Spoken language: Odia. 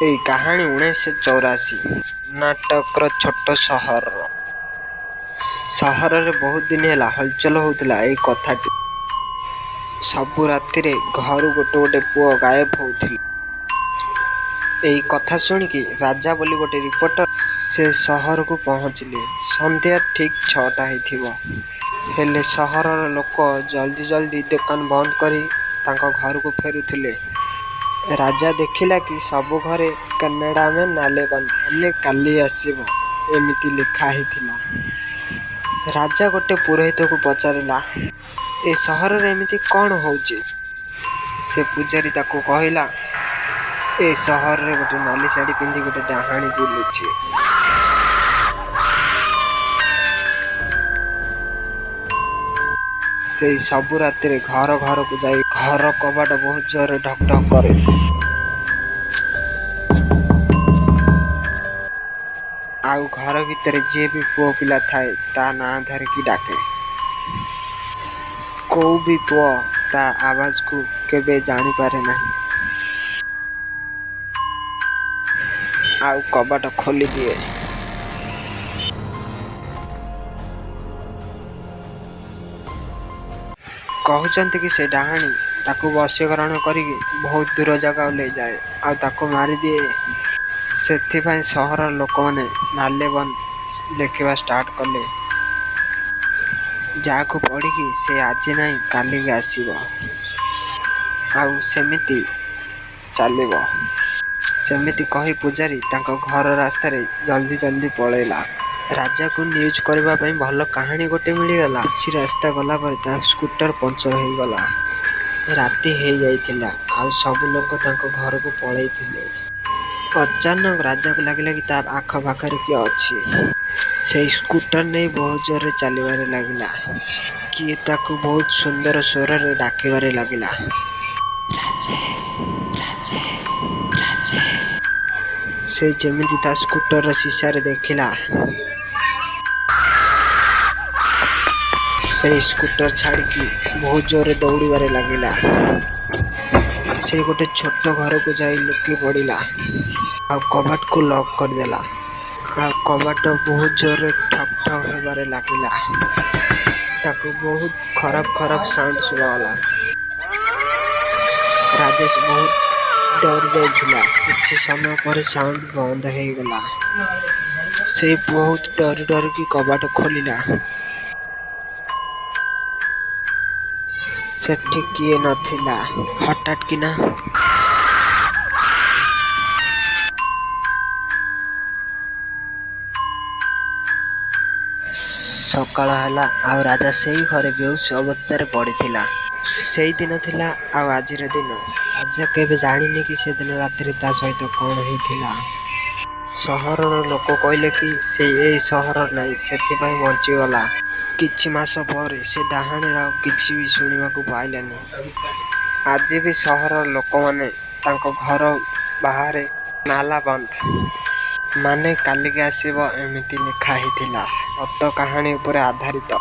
ଏହି କାହାଣୀ 1984 କର୍ଣ୍ଣାଟକର ଛୋଟ ସହର। ସହରରେ ବହୁତ ଦିନ ହେଲା ହଲଚଲ ହେଉଥିଲା ଏଇ କଥାଟି। ସବୁ ରାତିରେ ଘରୁ ଗୋଟେ ଗୋଟେ ପୁଅ ଗାୟବ ହେଉଥିଲେ। ଏଇ କଥା ଶୁଣିକି ରାଜା ବୋଲି ଗୋଟେ ରିପୋର୍ଟର ସେ ସହରକୁ ପହଞ୍ଚିଲେ। ସନ୍ଧ୍ୟା ଠିକ୍ 6ଟା ହେଇଥିବ। ହେଲେ ସହରର ଲୋକ ଜଲ୍ଦି ଜଲ୍ଦି ଦୋକାନ ବନ୍ଦ କରି ତାଙ୍କ ଘରକୁ ଫେରୁଥିଲେ। ରାଜା ଦେଖିଲା କି ସବୁ ଘରେ କାନାଡାମେନ୍ ନାଲେବନ୍ଦ ମାନେ କାଲି ଆସିବ ଏମିତି ଲେଖା ହେଇଥିଲା। ରାଜା ଗୋଟେ ପୁରୋହିତକୁ ପଚାରିଲା, ଏ ସହରରେ ଏମିତି କ'ଣ ହଉଛି? ସେ ପୂଜାରୀ ତାକୁ କହିଲା, ଏ ସହରରେ ଗୋଟେ ନାଲି ଶାଢ଼ୀ ପିନ୍ଧି ଗୋଟେ ଡାହାଣୀ ବୁଲୁଛି। ସେଇ ସବୁ ରାତିରେ ଘର ଘରକୁ ଯାଇ ଘର କବାଟ ବହୁତ ଜୋରରେ ଢକ୍ ଢକ୍ କରେ। ଆଉ ଘର ଭିତରେ ଯିଏ ବି ପୁଅ ପିଲା ଥାଏ ତା ନାଁ ଧରିକି ଡାକେ। କୋଉ ବି ପୁଅ ତା ଆବାଜକୁ କେବେ ଜାଣିପାରେ ନାହିଁ। ଆଉ କବାଟ ଖୋଲିଦିଏ। କହୁଛନ୍ତି କି ସେ ଡାହାଣୀ ତାକୁ ବଶୀକରଣ କରିକି ବହୁତ ଦୂର ଜାଗାକୁ ନେଇଯାଏ ଆଉ ତାକୁ ମାରିଦିଏ। ସେଥିପାଇଁ ସହରର ଲୋକମାନେ ନାଲେବନ୍ଦ ଲେଖିବା ଷ୍ଟାର୍ଟ କଲେ, ଯାହାକୁ ପଢ଼ିକି ସେ ଆଜି ନାହିଁ କାଲିକି ଆସିବ ଆଉ ସେମିତି ଚାଲିବ। ସେମିତି କହି ପୂଜାରୀ ତାଙ୍କ ଘର ରାସ୍ତାରେ ଜଲ୍ଦି ଜଲ୍ଦି ପଳେଇଲା। ରାଜାକୁ ନ୍ୟୁଜ୍ କରିବା ପାଇଁ ଭଲ କାହାଣୀ ଗୋଟେ ମିଳିଗଲା। କିଛି ରାସ୍ତା ଗଲା ପରେ ତା ସ୍କୁଟର ପଞ୍ଚର ହେଇଗଲା। ରାତି ହେଇଯାଇଥିଲା ଆଉ ସବୁ ଲୋକ ତାଙ୍କ ଘରକୁ ପଳେଇଥିଲେ। ଅଚାନକ ରାଜାକୁ ଲାଗିଲା କି ତା ଆଖପାଖରେ କିଏ ଅଛି। ସେଇ ସ୍କୁଟର ନେଇ ବହୁତ ଜୋରରେ ଚାଲିବାରେ ଲାଗିଲା। କିଏ ତାକୁ ବହୁତ ସୁନ୍ଦର ସ୍ୱରରେ ଡାକିବାରେ ଲାଗିଲା, ରାଜେଶ, ରାଜେଶ, ରାଜେଶ। ସେ ଯେମିତି ତା ସ୍କୁଟରର ଶିଶାରେ ଦେଖିଲା, ସେଇ ସ୍କୁଟର ଛାଡ଼ିକି ବହୁତ ଜୋରରେ ଦୌଡ଼ିବାରେ ଲାଗିଲା। ସେ ଗୋଟେ ଛୋଟ ଘରକୁ ଯାଇ ଲୁକି ପଡ଼ିଲା ଆଉ କବାଟକୁ ଲକ୍ କରିଦେଲା। ଆଉ କବାଟ ବହୁତ ଜୋରରେ ଠକ୍ ଠକ୍ ହେବାରେ ଲାଗିଲା। ତାକୁ ବହୁତ ଖରାପ ଖରାପ ସାଉଣ୍ଡ ଶୁଭାଗଲା। ରାଜେଶ ବହୁତ ଡରି ଯାଇଥିଲା। କିଛି ସମୟ ପରେ ସାଉଣ୍ଡ ବନ୍ଦ ହେଇଗଲା। ସେ ବହୁତ ଡରି ଡରିକି କବାଟ ଖୋଲିଲା। ସେଠି କିଏ ନଥିଲା। ହଠାତ୍ କିନା ସକାଳ ହେଲା ଆଉ ରାଜା ସେଇ ଘରେ ବେହୁଶ ଅବସ୍ଥାରେ ପଡ଼ିଥିଲା। ସେଇଦିନ ଥିଲା ଆଉ ଆଜିର ଦିନ। ରାଜା କେବେ ଜାଣିନି କି ସେଦିନ ରାତିରେ ତା ସହିତ କ'ଣ ହେଇଥିଲା। ସହରର ଲୋକ କହିଲେ କି ସେ ଏଇ ସହରର ନାହିଁ, ସେଥିପାଇଁ ବଞ୍ଚିଗଲା। କିଛି ମାସ ପରେ ସେ ଡାହାଣୀର ଆଉ କିଛି ବି ଶୁଣିବାକୁ ପାଇଲାନି। ଆଜି ବି ସହରର ଲୋକମାନେ ତାଙ୍କ ଘର ବାହାରେ ନାଲାବନ୍ଦ ମାନେ କାଲିକି ଆସିବ ଏମିତି ଲେଖା ହେଇଥିଲା। ସତ କାହାଣୀ ଉପରେ ଆଧାରିତ।